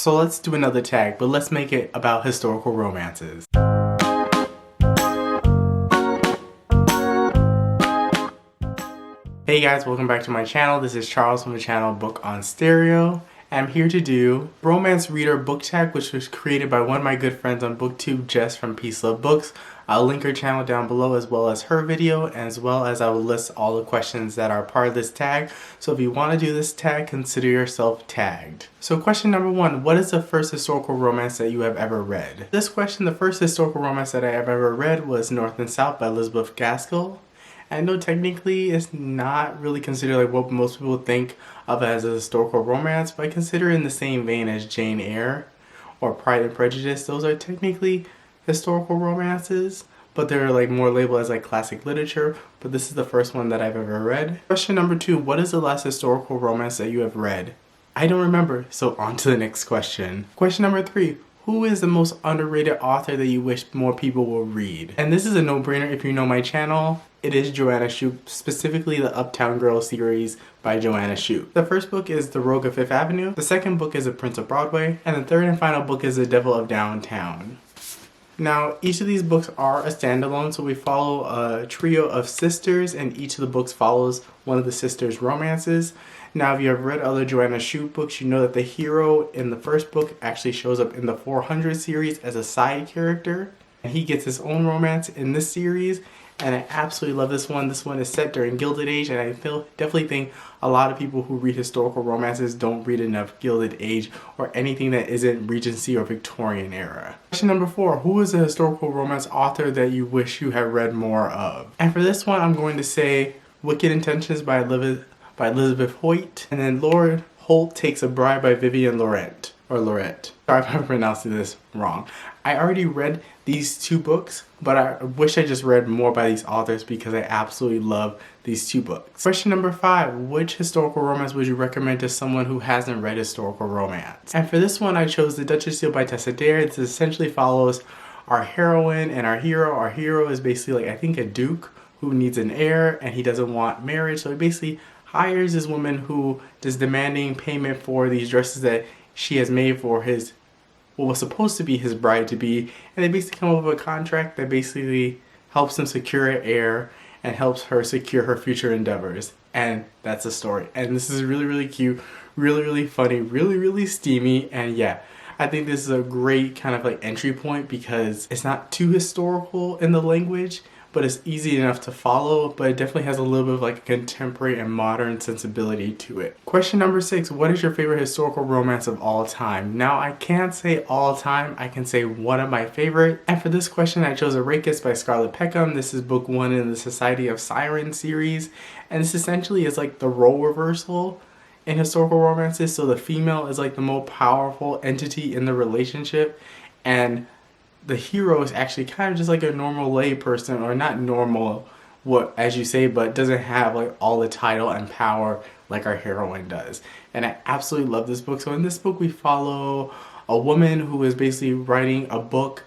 So let's do another tag, but let's make it about historical romances. Hey guys, welcome back to my channel. This is Charles from the channel Book on Stereo. I'm here to do Romance Reader Book Tag, which was created by one of my good friends on BookTube, Jess from Peace Love Books. I'll link her channel down below as well as her video, as well as I will list all the questions that are part of this tag. So if you want to do this tag, consider yourself tagged. So question number 1, what is the first historical romance that you have ever read? This question, the first historical romance that I have ever read was North and South by Elizabeth Gaskell. I know technically it's not really considered like what most people think of as a historical romance, but I consider it in the same vein as Jane Eyre or Pride and Prejudice. Those are technically historical romances, but they're like more labeled as like classic literature, but this is the first one that I've ever read. Question number 2, what is the last historical romance that you have read? I don't remember, so on to the next question. Question number 3, who is the most underrated author that you wish more people will read? And this is a no-brainer if you know my channel. It is Joanna Shupe, specifically the Uptown Girl series by Joanna Shupe. The first book is The Rogue of Fifth Avenue, the second book is The Prince of Broadway, and the third and final book is The Devil of Downtown. Now, each of these books are a standalone, so we follow a trio of sisters, and each of the books follows one of the sisters' romances. Now, if you have read other Joanna Shupe books, you know that the hero in the first book actually shows up in the 400 series as a side character. And he gets his own romance in this series, and I absolutely love this one. This one is set during Gilded Age, and I definitely think a lot of people who read historical romances don't read enough Gilded Age or anything that isn't Regency or Victorian era. Question number 4, who is a historical romance author that you wish you had read more of? And for this one, I'm going to say Wicked Intentions by Elizabeth Hoyt, and then Lord Holt Takes a Bride by Vivian Laurent. Sorry if I'm pronouncing this wrong. I already read these two books, but I wish I just read more by these authors because I absolutely love these two books. Question number 5, which historical romance would you recommend to someone who hasn't read historical romance? And for this one, I chose The Duchess Seal by Tessa Dare. This essentially follows our heroine and our hero. Our hero is basically like, I think, a duke who needs an heir and he doesn't want marriage, so he basically hires this woman who is demanding payment for these dresses that she has made for his, what was supposed to be his bride-to-be, and they basically come up with a contract that basically helps him secure an heir and helps her secure her future endeavors. And that's the story. And this is really, really cute, really, really funny, really, really steamy, and yeah, I think this is a great kind of like entry point because it's not too historical in the language, but it's easy enough to follow, but it definitely has a little bit of like a contemporary and modern sensibility to it. Question number 6, what is your favorite historical romance of all time? Now, I can't say all time, I can say one of my favorite. And for this question, I chose Arrakis by Scarlett Peckham. This is book 1 in the Society of Sirens series. And this essentially is like the role reversal in historical romances. So the female is like the more powerful entity in the relationship, and the hero is actually kind of just like a normal lay person, or not normal, what as you say, but doesn't have like all the title and power like our heroine does. And I absolutely love this book. So in this book, we follow a woman who is basically writing a book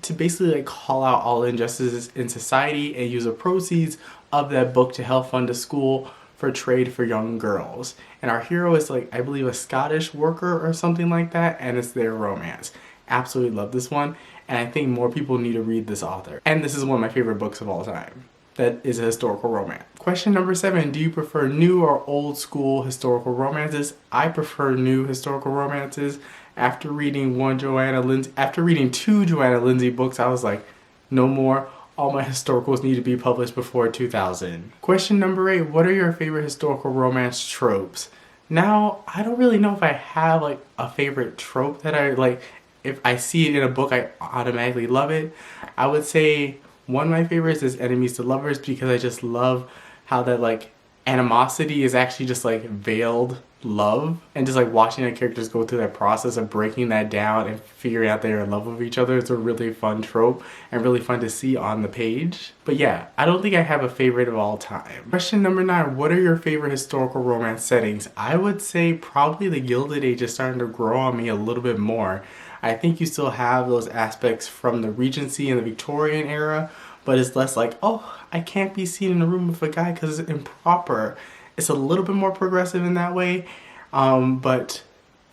to basically like call out all injustices in society and use the proceeds of that book to help fund a school for trade for young girls. And our hero is like, I believe, a Scottish worker or something like that, and it's their romance. Absolutely love this one, and I think more people need to read this author. And this is one of my favorite books of all time. That is a historical romance. Question number 7, do you prefer new or old school historical romances? I prefer new historical romances. After reading two Joanna Lindsey books, I was like, no more. All my historicals need to be published before 2000. Question number 8, what are your favorite historical romance tropes? Now, I don't really know if I have like a favorite trope that I like. If I see it in a book, I automatically love it. I would say one of my favorites is enemies to lovers, because I just love how that like animosity is actually just like veiled love, and just like watching the characters go through that process of breaking that down and figuring out they're in love with each other. It's a really fun trope and really fun to see on the page. But yeah, I don't think I have a favorite of all time. Question number 9, what are your favorite historical romance settings? I would say probably the Gilded Age is starting to grow on me a little bit more. I think you still have those aspects from the Regency and the Victorian era, but it's less like, oh, I can't be seen in a room with a guy because it's improper. It's a little bit more progressive in that way, but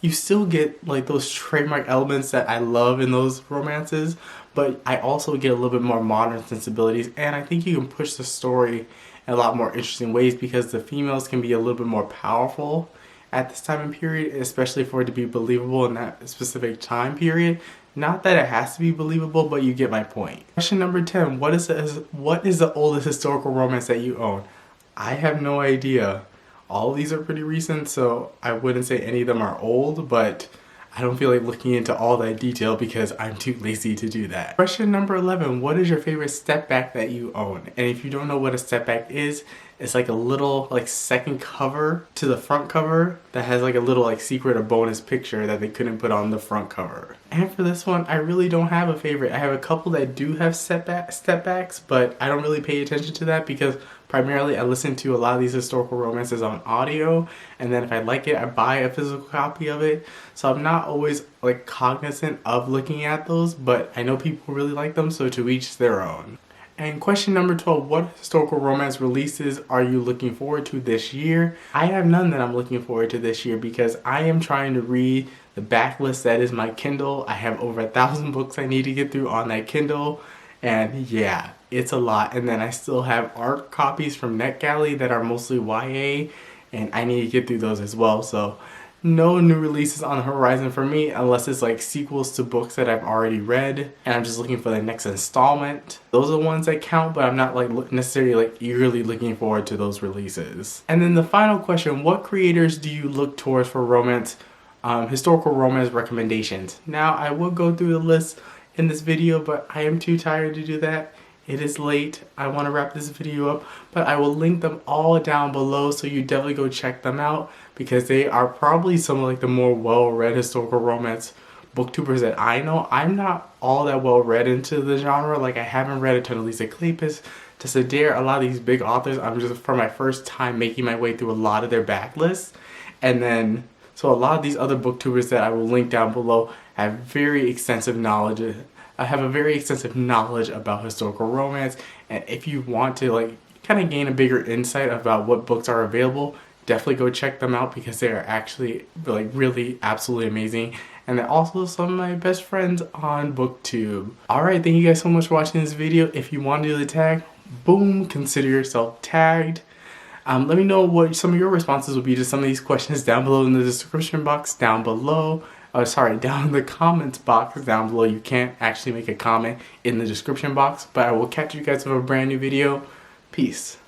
you still get like those trademark elements that I love in those romances, but I also get a little bit more modern sensibilities, and I think you can push the story in a lot more interesting ways because the females can be a little bit more powerful at this time and period, especially for it to be believable in that specific time period. Not that it has to be believable, but you get my point. Question number 10, what is the oldest historical romance that you own? I have no idea. All of these are pretty recent, so I wouldn't say any of them are old, but I don't feel like looking into all that detail because I'm too lazy to do that. Question number 11, what is your favorite step back that you own? And if you don't know what a step back is, it's like a little like second cover to the front cover that has like a little like secret or bonus picture that they couldn't put on the front cover. And for this one, I really don't have a favorite. I have a couple that do have step backs, but I don't really pay attention to that because primarily I listen to a lot of these historical romances on audio, and then if I like it, I buy a physical copy of it. So I'm not always like cognizant of looking at those, but I know people really like them, so to each their own. And question number 12, what historical romance releases are you looking forward to this year? I have none that I'm looking forward to this year because I am trying to read the backlist that is my Kindle. I have over 1,000 books I need to get through on that Kindle, and yeah, it's a lot. And then I still have art copies from NetGalley that are mostly YA, and I need to get through those as well. So no new releases on the horizon for me unless it's like sequels to books that I've already read and I'm just looking for the next installment. Those are the ones that count, but I'm not like necessarily like eagerly looking forward to those releases. And then the final question, what creators do you look towards for romance, historical romance recommendations? Now I will go through the list in this video, but I am too tired to do that. It is late. I want to wrap this video up, but I will link them all down below, so you definitely go check them out because they are probably some of like the more well-read historical romance booktubers that I know. I'm not all that well read into the genre. Like I haven't read a ton of Lisa Kleypas, Tessa Dare, a lot of these big authors. I'm just for my first time making my way through a lot of their backlists, and then so a lot of these other booktubers that I will link down below have very extensive knowledge. I have a very extensive knowledge about historical romance, and if you want to like kind of gain a bigger insight about what books are available, definitely go check them out because they are actually like really absolutely amazing, and they're also some of my best friends on BookTube. Alright, thank you guys so much for watching this video. If you want to do the tag, boom, consider yourself tagged. Let me know what some of your responses will be to some of these questions down below in the description box down below. Down in the comments box down below. You can't actually make a comment in the description box, but I will catch you guys with a brand new video. Peace.